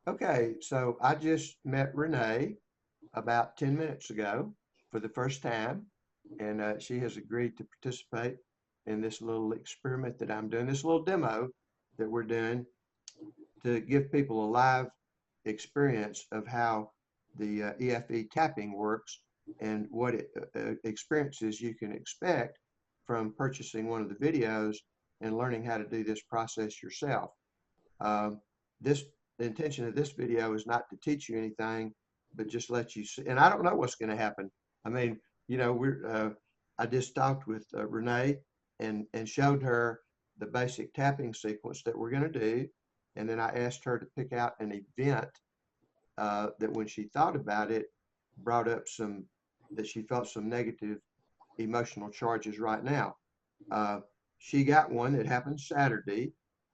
Okay, so I just met Renee about 10 minutes ago for the first time, and she has agreed to participate in this little experiment that I'm doing, this little demo that we're doing to give people a live experience of how the EFE tapping works and what experiences you can expect from purchasing one of the videos and learning how to do this process yourself. Um, this the intention of this video is not to teach you anything, but just let you see. And I don't know what's going to happen. I mean, I just talked with Renee and showed her the basic tapping sequence that we're going to do, and then I asked her to pick out an event that, when she thought about it, brought up that she felt some negative emotional charges right now. Uh, she got one that happened Saturday,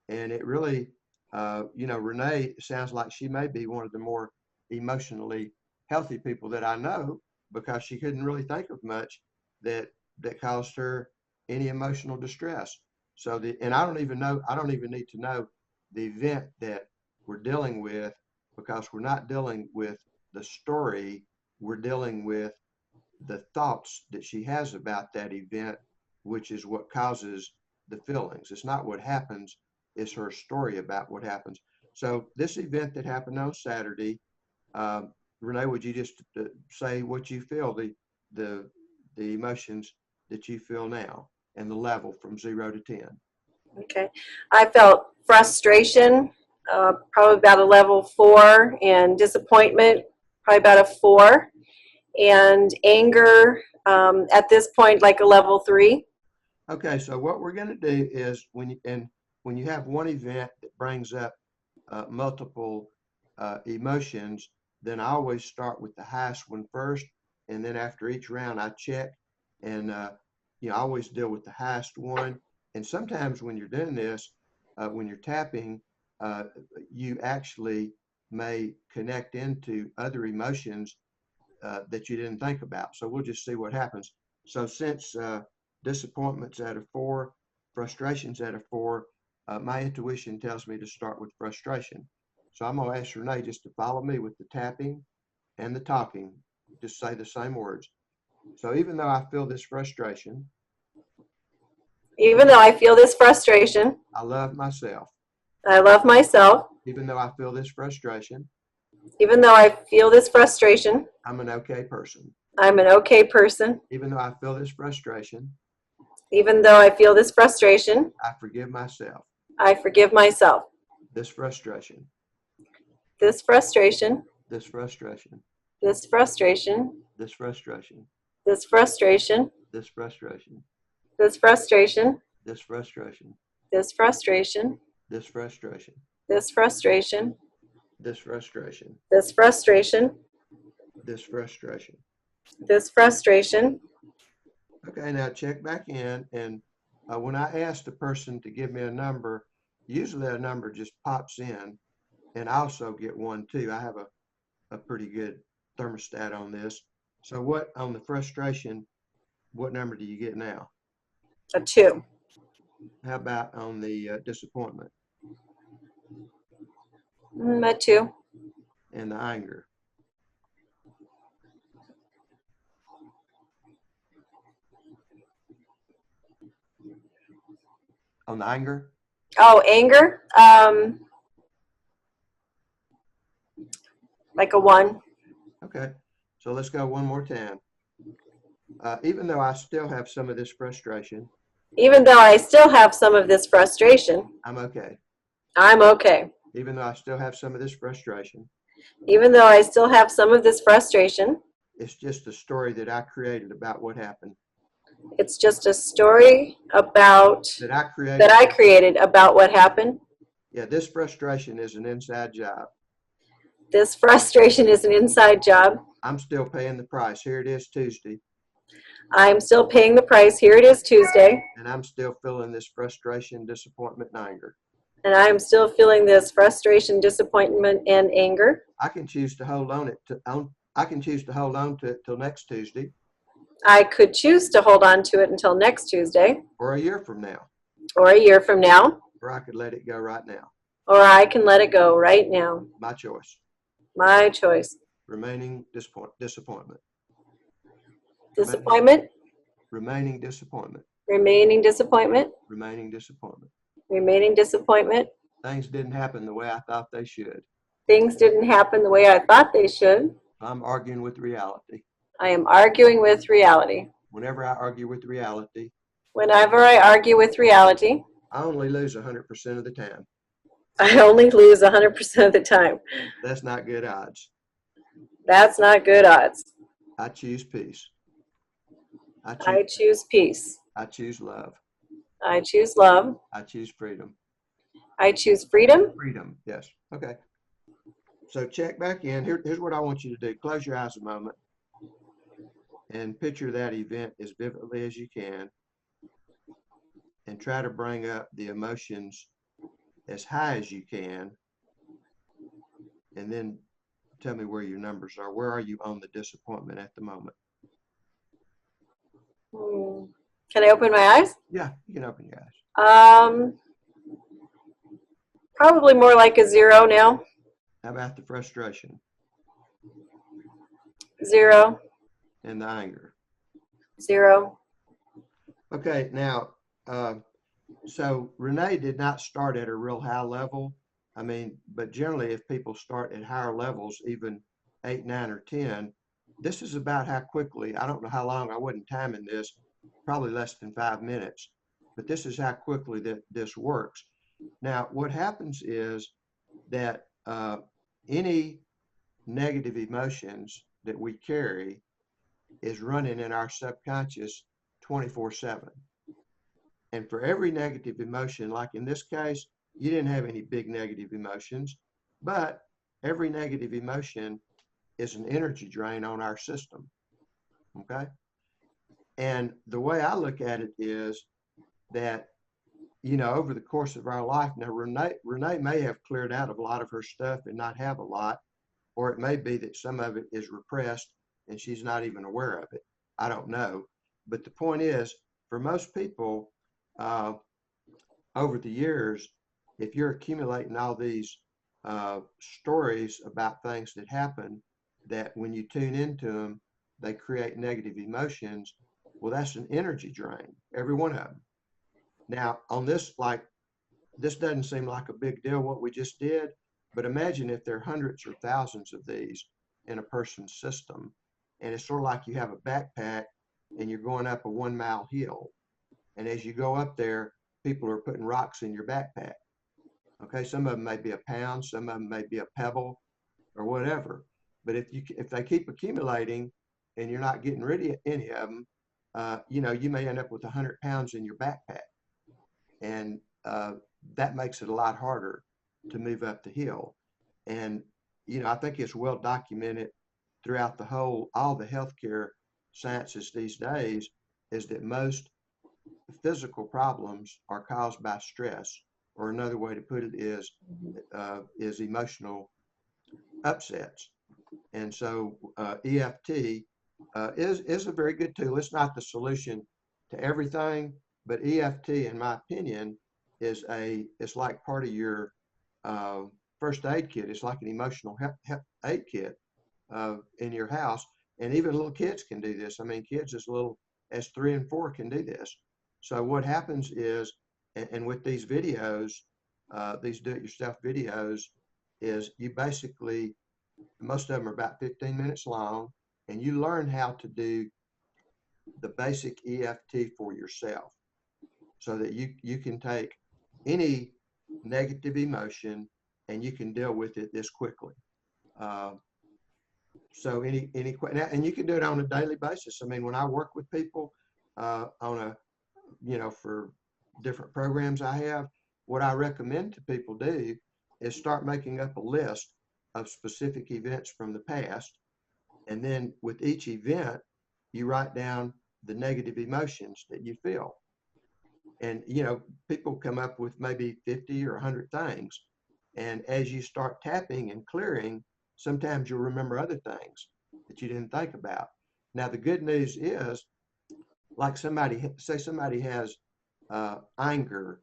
and it really, Renee sounds like she may be one of the more emotionally healthy people that I know, because she couldn't really think of much that caused her any emotional distress. And I don't even need to know the event that we're dealing with, because we're not dealing with the story, we're dealing with the thoughts that she has about that event, which is what causes the feelings. It's not what happens, it's her story about what happens. So this event that happened on Saturday, uh, Renee, would you just say what you feel, the emotions that you feel now, and the level from 0 to 10? Okay. I felt frustration, probably about a level 4, and disappointment, probably about a 4, and anger at this point, like a level 3. Okay, so what we're going to do is, when you have one event that brings up multiple emotions, then I always start with the highest one first, and then after each round I check, and I always deal with the highest one. And sometimes when you're doing this, when you're tapping, uh, you actually may connect into other emotions that you didn't think about. So we'll just see what happens. So since disappointment's at a 4, frustration's at a 4, my intuition tells me to start with frustration. So I'm going to ask Renee just to follow me with the tapping and the talking. Just say the same words. So even though I feel this frustration, Even though I feel this frustration, I love myself. I love myself. Even though I feel this frustration, Even though I feel this frustration, I'm an okay person. I'm an okay person. Even though I feel this frustration, Even though I feel this frustration, I forgive myself. I forgive myself. This frustration, This frustration, this frustration, this frustration, this frustration, this frustration, this frustration, this frustration, this frustration, this frustration, this frustration, this frustration, this frustration, this frustration, this frustration. this frustration. Okay, now check back in, and when I ask the person to give me a number, usually a number just pops in, and I also get one too. I have a pretty good thermostat on this. So what on the frustration, what number do you get now? A 2. How about on the disappointment A 2. and the anger? On the anger? Oh, anger. Like a 1. Okay, so let's go one more time. Even though I still have some of this frustration, Even though I still have some of this frustration, I'm okay. I'm okay. Even though I still have some of this frustration, Even though I still have some of this frustration, it's just a story that I created about what happened. it's just a story about That I created. that I created about what happened. Yeah, this frustration is an inside job. This frustration is an inside job. I'm still paying the price. Here it is Tuesday, I'm still paying the price. Here it is Tuesday, and I'm still feeling this frustration, disappointment, and anger. and I'm still feeling this frustration, disappointment, and anger. I can choose to hold on I can choose to hold on to it till next Tuesday, I could choose to hold on to it until next Tuesday, or a year from now, or a year from now, or I could let it go right now. or I can let it go right now. My choice. My choice. Remaining disappointment. Disappointment, Remaining disappointment. remaining disappointment, Remaining disappointment. remaining disappointment. Things didn't happen the way I thought they should. Things didn't happen the way I thought they should. I'm arguing with reality. I am arguing with reality. Whenever I argue with reality, Whenever I argue with reality, I only lose 100% of the time. I only lose 100% of the time. That's not good odds. That's not good odds. I choose peace. I choose peace. I choose love. I choose love. I choose freedom. I choose freedom. Freedom, yes. Okay. So check back in. Here's what I want you to do. Close your eyes a moment and picture that event as vividly as you can, and try to bring up the emotions as high as you can, and then tell me where your numbers are. Where are you on the disappointment at the moment? Can I open my eyes? Yeah, you can open your eyes. Probably more like a 0 now. How about the frustration 0, and the anger? 0. Okay, now, so Renee did not start at a real high level. I mean, but generally if people start at higher levels, even 8, 9, or 10, this is about how quickly, I don't know how long, I wasn't timing this, probably less than 5 minutes, but this is how quickly that this works. Now, what happens is that any negative emotions that we carry is running in our subconscious 24/7. And for every negative emotion, like in this case, you didn't have any big negative emotions, but every negative emotion is an energy drain on our system. Okay. And the way I look at it is that, over the course of our life, now Renee may have cleared out a lot of her stuff and not have a lot, or it may be that some of it is repressed and she's not even aware of it. I don't know. But the point is, for most people, over the years, if you're accumulating all these stories about things that happen, that when you tune into them, they create negative emotions. Well, that's an energy drain, every one of them. Now, on this, this doesn't seem like a big deal what we just did, but imagine if there are hundreds or thousands of these in a person's system, and it's sort of like you have a backpack and you're going up a 1-mile hill, and as you go up there, people are putting rocks in your backpack. Okay, some of them may be a pound, some of them may be a pebble or whatever. But if they keep accumulating and you're not getting rid of any of them, you may end up with 100 pounds in your backpack, and that makes it a lot harder to move up the hill. And I think it's well documented throughout all the healthcare sciences these days, is that most physical problems are caused by stress, or another way to put it is emotional upsets. And so EFT is a very good tool. It's not the solution to everything, but EFT, in my opinion, it's like part of your first aid kit. It's like an emotional aid kit in your house, and even little kids can do this. I mean, kids as little as 3 and 4 can do this. So what happens is, and with these videos, these do-it-yourself videos, is you basically, most of them are about 15 minutes long, and you learn how to do the basic EFT for yourself, so that you can take any negative emotion and you can deal with it this quickly. So and you can do it on a daily basis. I mean, when I work with people for different programs I have, what I recommend to people do is start making up a list of specific events from the past. And then with each event, you write down the negative emotions that you feel. And, people come up with maybe 50 or 100 things. And as you start tapping and clearing, sometimes you'll remember other things that you didn't think about. Now, the good news is, like somebody has anger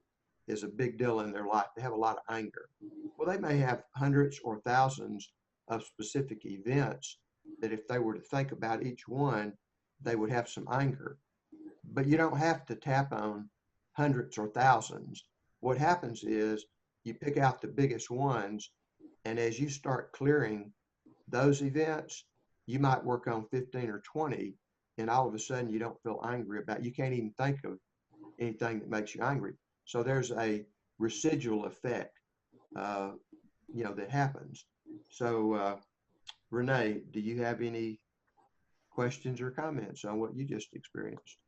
is a big deal in their life. They have a lot of anger. Well, they may have hundreds or thousands of specific events that if they were to think about each one, they would have some anger. But you don't have to tap on hundreds or thousands. What happens is you pick out the biggest ones, and as you start clearing those events, you might work on 15 or 20, and all of a sudden you don't feel angry about, you can't even think of anything that makes you angry. So there's a residual effect, uh, that happens. So, Renee, do you have any questions or comments on what you just experienced?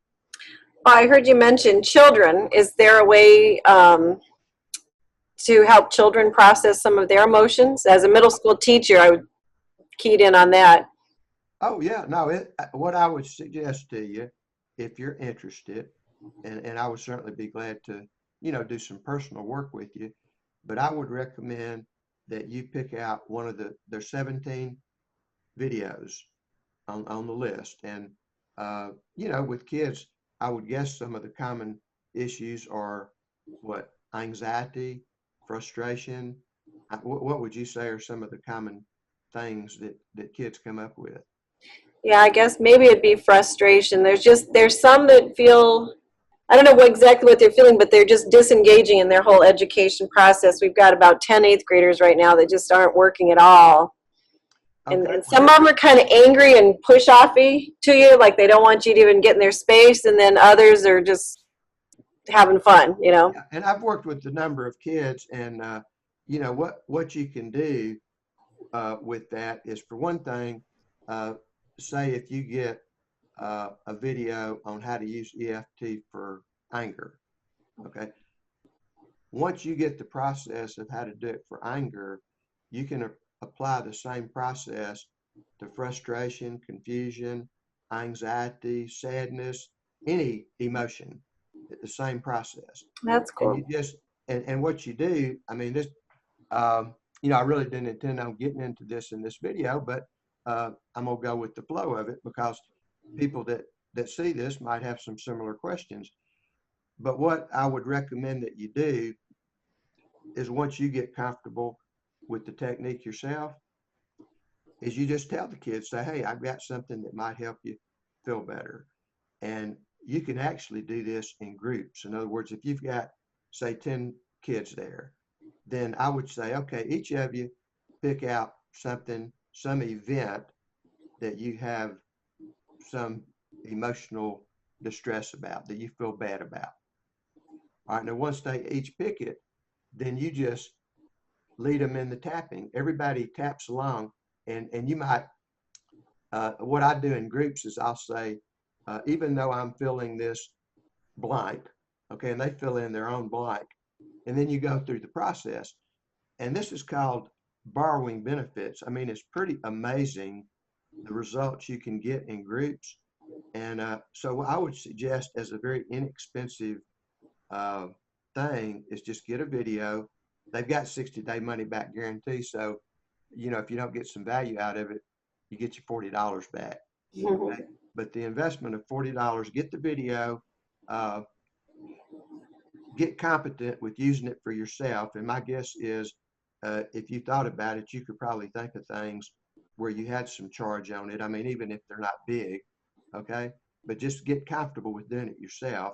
Well, I heard you mention children. Is there a way to help children process some of their emotions? As a middle school teacher, I would keyed in on that. Oh, yeah, no, what I would suggest to you, if you're interested, and I would certainly be glad to, do some personal work with you, but I would recommend that you pick out one of there's 17 videos on the list. And, with kids, I would guess some of the common issues are what, anxiety, frustration. What would you say are some of the common things that kids come up with? Yeah, I guess maybe it'd be frustration. There's some that feel, I don't know exactly what they're feeling, but they're just disengaging in their whole education process. We've got about 10 eighth graders right now that just aren't working at all. Okay. And some of them are kind of angry and push-offy to you, like they don't want you to even get in their space, and then others are just having fun, Yeah, and I've worked with a number of kids, and what you can do with that is, for one thing, uh, say if you get a video on how to use EFT for anger. Okay. Once you get the process of how to do it for anger, you can apply the same process to frustration, confusion, anxiety, sadness, any emotion, the same process. That's And cool. you just, and what you do, I mean, this, I really didn't intend on getting into this in this video, but I'm gonna go with the flow of it because people that see this might have some similar questions. But what I would recommend that you do is, once you get comfortable with the technique yourself, is you just tell the kids, say, hey, I've got something that might help you feel better. And you can actually do this in groups. In other words, if you've got, say, 10 kids there, then I would say, okay, each of you pick out something, some event that you have some emotional distress about, that you feel bad about. All right, now once they each pick it, then you just lead them in the tapping. Everybody taps along, and you might, what I do in groups is I'll say, even though I'm filling this blank, okay, and they fill in their own blank, and then you go through the process. And this is called borrowing benefits. I mean, it's pretty amazing the results you can get in groups. And so I would suggest, as a very inexpensive uh, thing, is just get a video. They've got 60-day money back guarantee. So, if you don't get some value out of it, you get your $40 back. Okay? But the investment of $40, get the video, uh, get competent with using it for yourself. And my guess is, if you thought about it, you could probably think of things where you had some charge on it. I mean, even if they're not big, okay? But just get comfortable with doing it yourself.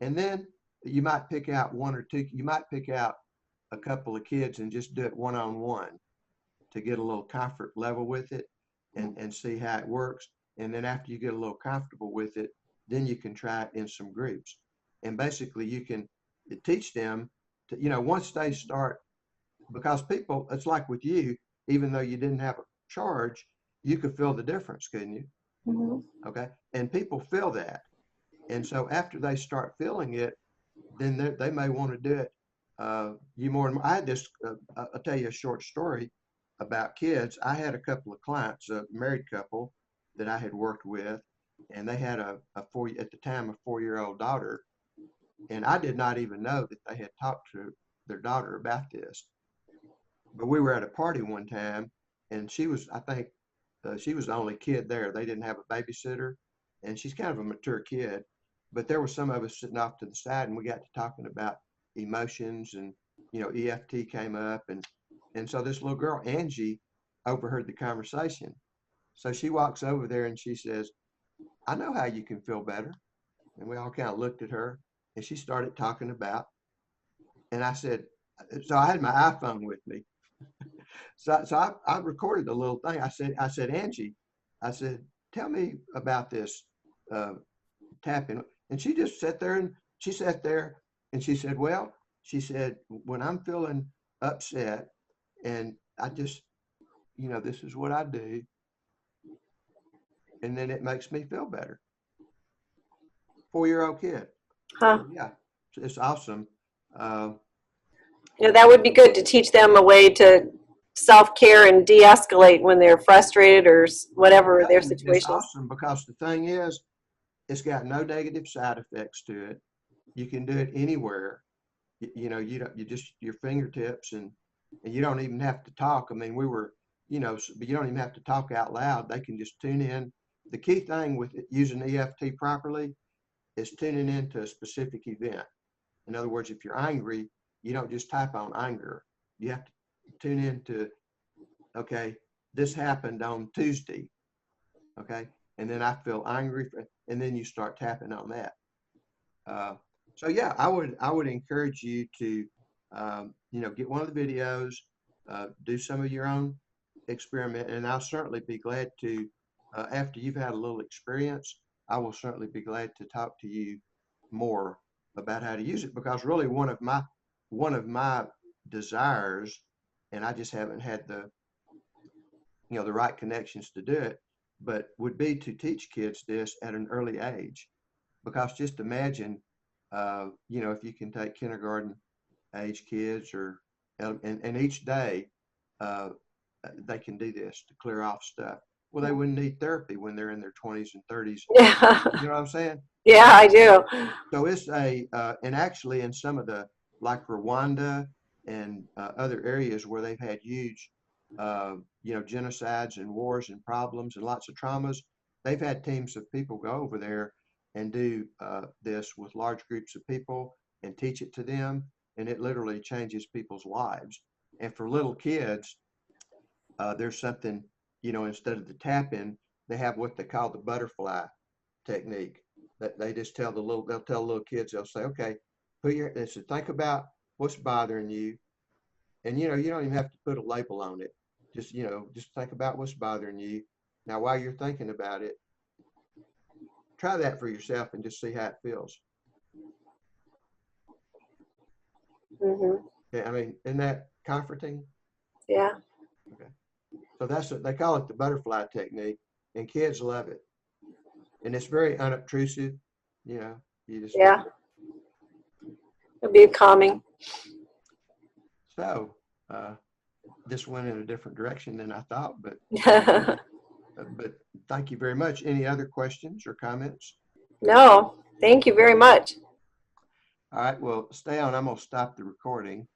And then you might pick out one or two, you might pick out a couple of kids and just do it one-on-one to get a little comfort level with it, and see how it works. And then after you get a little comfortable with it, then you can try it in some groups. And basically you can teach them to, once they start, because people, it's like with you, even though you didn't have a charge, you could feel the difference, couldn't you? Mm-hmm. Okay. And people feel that. And so after they start feeling it, then they may want to do it. You more and more. I had this, I'll tell you a short story about kids. I had a couple of clients, a married couple that I had worked with, and they had at the time, a 4-year-old daughter. And I did not even know that they had talked to their daughter about this. But we were at a party one time, and she was, I think, she was the only kid there. They didn't have a babysitter, and she's kind of a mature kid. But there were some of us sitting off to the side, and we got to talking about emotions, and EFT came up, and so this little girl Angie overheard the conversation. So she walks over there and she says, "I know how you can feel better." And we all kind of looked at her, and she started talking about, and I said, so I had my iPhone with me. So I recorded a little thing. I said, Angie, I said, tell me about this uh, tapping. And she just sat there and she sat there and she said, well, she said, when I'm feeling upset and I just, this is what I do. And then it makes me feel better. 4-year-old kid. Huh. So, yeah, it's awesome. Uh, That would be good to teach them a way to self-care and de-escalate when they're frustrated or whatever yeah, their and it's situation is. awesome because the thing is, it's got no negative side effects to it. You can do it anywhere. You don't, you just your fingertips, and you don't even have to talk. I mean, we were, but you don't even have to talk out loud. They can just tune in. The key thing with using EFT properly is tuning into a specific event. In other words, if you're angry, you don't just type on anger. You have to tune into, okay, this happened on Tuesday. Okay. And then I feel angry, and then you start tapping on that. Uh, so yeah, I would encourage you to, get one of the videos, do some of your own experiment, and I'll certainly be glad to, after you've had a little experience, I will certainly be glad to talk to you more about how to use it, because really one of my desires, and I just haven't had the right connections to do it, but would be to teach kids this at an early age. Because just imagine, if you can take kindergarten age kids, or and each day uh, they can do this to clear off stuff. Well, they wouldn't need therapy when they're in their 20s and 30s. Yeah, You know what I'm saying? yeah, I do. So it's and actually in some of the, like Rwanda and other areas where they've had huge, genocides and wars and problems and lots of traumas, they've had teams of people go over there and do this with large groups of people and teach it to them. And it literally changes people's lives. And for little kids, there's something, instead of the tapping, they have what they call the butterfly technique. That they just they'll tell little kids, they'll say, okay, they said, think about what's bothering you. And, you don't even have to put a label on it. Just think about what's bothering you. Now, while you're thinking about it, try that for yourself and just see how it feels. Hmm. Okay, I mean, isn't that comforting? Yeah, Okay. So that's what they call it, the butterfly technique, and kids love it. And it's very unobtrusive, you just, yeah, it'd be calming. so, this went in a different direction than I thought, but thank you very much. Any other questions or comments? No, thank you very much. All right, well, stay on. I'm going to stop the recording.